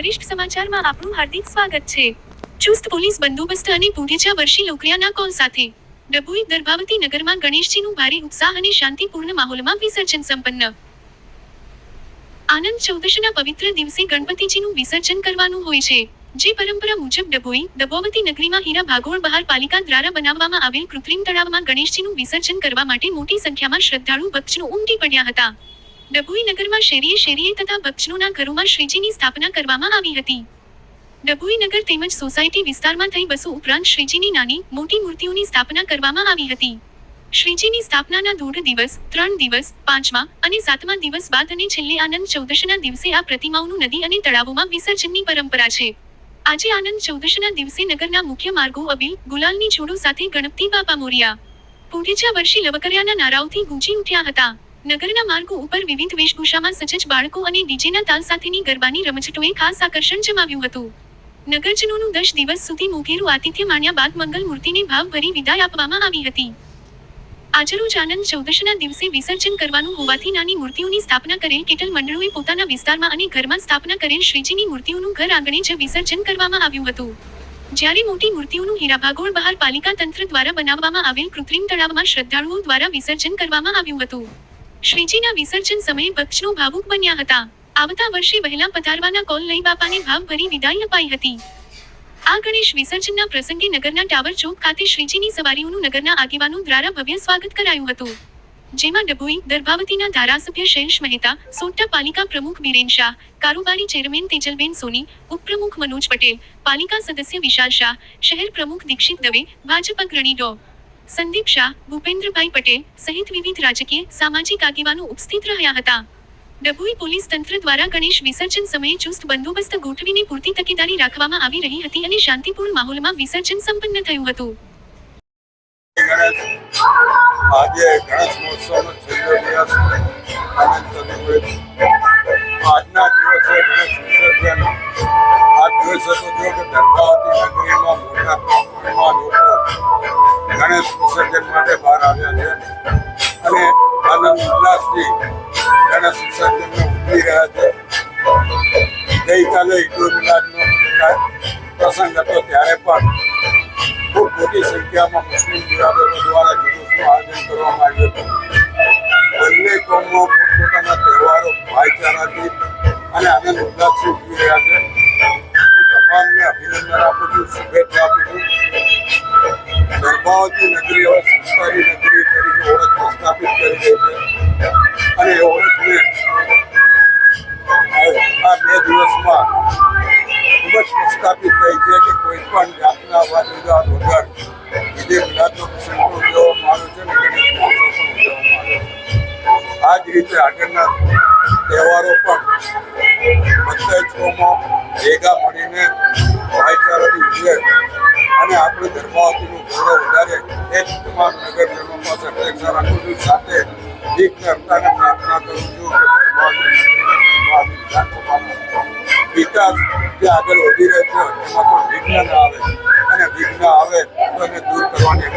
વરિષ્ઠ સમાચારમાં આપનું હાર્દિક સ્વાગત છે। ચુસ્ત પોલીસ બંદોબસ્ત અને પૂઢેચા વર્ષી લોકરિયાના કોલ સાથે ડભોઈ દર્ભાવતી નગરમાં ગણેશજીનું ભારે ઉત્સાહ અને શાંતિપૂર્ણ માહોલમાં વિસર્જન સંપન્ન। આનંદ ચૌદશના પવિત્ર દિવસે ગણપતિજીનું વિસર્જન કરવાનું હોય છે, જે પરંપરા મુજબ ડભોઈ દર્ભાવતી નગરીમાં હીરા ભાગોળ બહાર પાલિકા દ્વારા બનાવવામાં આવેલ કૃત્રિમ તળાવમાં ગણેશજીનું વિસર્જન કરવા માટે મોટી સંખ્યામાં શ્રદ્ધાળુ ભક્તજનો ઉમટી પડ્યા હતા। ડભોઈ નગરમાં શેરીએ શેરીએ તથા ભક્તજનોના ઘરોમાં શ્રીજીની સ્થાપના કરવામાં આવી હતી। ડભોઈ નગર તેમજ સોસાયટી વિસ્તારમાં થઈ 200 ઉપરાંત શ્રીજીની નાની મોટી મૂર્તિઓની સ્થાપના કરવામાં આવી હતી। શ્રીજીની સ્થાપનાના 1.5 દિવસ, 3 દિવસ, 5મા અને 7મા દિવસ બાદ અને છેલ્લે આનંદ ચૌદશના દિવસે આ પ્રતિમાઓનું નદી અને તળાવોમાં વિસર્જનની પરંપરા છે। આજે આનંદ ચૌદશના દિવસે નગરના મુખ્ય માર્ગો અબીલ ગુલાલની છોડો સાથે ગણપતિ બાપા મોરિયા, પૂઢેચા વર્ષી લવકરિયાના નારાઓથી ગૂંજી ઉઠ્યા હતા। નગરના માર્ગો ઉપર વિવિધ વેશભૂષામાં સજ્જ બાળકો અને ડીજેના તાલ સાથેની ગરબાની રમઝટોએ ખાસ આકર્ષણ જમાવ્યું હતું। નગરજનોનું 10 દિવસ સુધી મોઘેરું આતિથ્ય માણ્યા બાદ મંગલ મૂર્તિને ભાવભરી વિદાય આપવામાં આવી હતી। આજરોજ આનંદ ચૌદશના દિવસે વિસર્જન કરવાનું હોવાથી નાની મૂર્તિઓની સ્થાપના કરેલ કેટલ મંડળોએ પોતાના વિસ્તારમાં અને ઘરમાં સ્થાપના કરેલ શ્રીજીની મૂર્તિઓનું ઘર આંગણે જ વિસર્જન કરવામાં આવ્યું હતું, જ્યારે મોટી મૂર્તિઓનું હીરાભાગોળ બહાર પાલિકા તંત્ર દ્વારા બનાવવામાં આવેલ કૃત્રિમ તળાવમાં શ્રદ્ધાળુઓ દ્વારા વિસર્જન કરવામાં આવ્યું હતું। શ્રીજીના વિસર્જન સમયે ભક્તજનો ભાવુક બન્યા હતા। આવતા વર્ષે વહેલા પધારવાના કોલ લઈ બાપાને ભાવભરી વિદાય અપાઈ હતી। આ ગણેશ વિસર્જનના પ્રસંગે નગરના ટાવર ચોક ખાતે શ્રીજીની સવારીઓનું નગરના આગેવાનો દ્વારા ભવ્ય સ્વાગત કરાયું હતું, જેમાં ડભોઈ દર્ભાવતીના ધારાસભ્ય શૈલેષ મહેતા, સોટ્ટા પાલિકા પ્રમુખ બીરેન શાહ, કારોબારી ચેરમેન તેજલબેન સોની, ઉપપ્રમુખ મનોજ પટેલ, પાલિકા સદસ્ય વિશાલ શાહ, શહેર પ્રમુખ દીક્ષિત દવે, ભાજપ અગ્રણી ડો. સંદીપ શાહ, ભૂપેન્દ્રભાઈ પટેલ સહિત વિવિધ રાજકીય સામાજિક આગેવાનો ઉપસ્થિત રહ્યા હતા। ડભોઈ પોલીસ તંત્ર દ્વારા ગણેશ વિસર્જન સમયે ચુસ્ત બંદોબસ્ત ગોઠવીને પૂરતી તકેદારી રાખવામાં આવી રહી હતી અને શાંતિપૂર્ણ માહોલમાં વિસર્જન સંપન્ન થયું હતું। આજે ગણેશ મહોત્સવનો છેલ્લો દિવસ આજના દિવસે ગણેશ વિસર્જન આ દિવસે તો જો કે દર્ભાવતી નગરીમાં મોટા પ્રમાણમાં લોકો ગણેશ વિસર્જન માટે બહાર આવ્યા છે અને આનંદ ઉલ્લાસથી ગણેશ વિસર્જનને ઉજવી રહ્યા છે। ગઈકાલે ઈદ ઉલ મિલાદનો પ્રસંગ હતો, ત્યારે પણ ખૂબ મોટી સંખ્યામાં મુસ્લિમ બિરાદરો દ્વારા જુલુસનું આયોજન કરવામાં આવ્યું હતું। બંને કોમો પોતપોતાના તહેવારો ભાઈચારાથી અને આનંદ ઉલ્લાસથી ઉજવી રહ્યા છે। હું તમામને અભિનંદન આપું છું, શુભેચ્છા આપું છું। દર્ભાવતી નગરી હવે સંસ્કારી નગરી તરીકે ઓળખ પ્રસ્થાપિત કરી રહી છે અને એ ઓળખને આ 2 દિવસમાં ખૂબ જ પ્રસ્થાપિત થઈ છે કે કોઈ પણ જાતના વાદ વિવાદ વગર ઈદે મિલાદનો પ્રસંગ ઉજવવામાં આવે છે અને ગણેશ મહોત્સવ પણ ઉજવવામાં આવે છે। આ જ રીતે આગળના તહેવારો પણ બધા જ કોમો ભેગા મળીને ભાઈચારાથી ઉજવે અને આપણે દર્ભાવતીનું ગૌરવ વધારે એ જ તમામ નગરજનો પાસે અપેક્ષા રાખું છું। સાથે વિઘ્નહર્તાને પ્રાર્થના કરું છું કે દર્ભાવતી વિકાસ જે આગળ વધી રહ્યો છે એમાં કોઈ વિઘ્ન ન આવે અને વિઘ્ન આવે તો એને દૂર કરવાની